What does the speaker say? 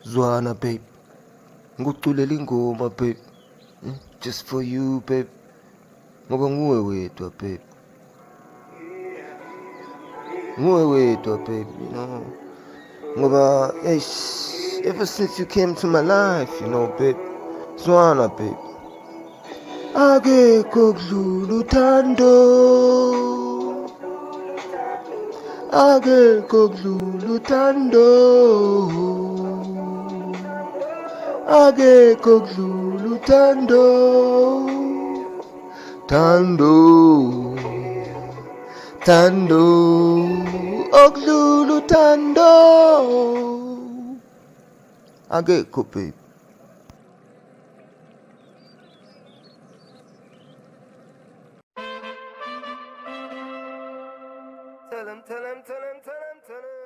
Zwana, babe. Ngikuculela ingoma, babe. Just for you, babe. Ngoba nguwe wedwa, babe. Nguwe wedwa, babe, you know. Ngoba, ever since you came to my life, you know, babe. Zwana, babe. Akekho kudlula uthando. Akekho kudlula uthando. Akekho kudlula uthando. Thando, thando, okudlula uthando. Akekho, babe. Tell him.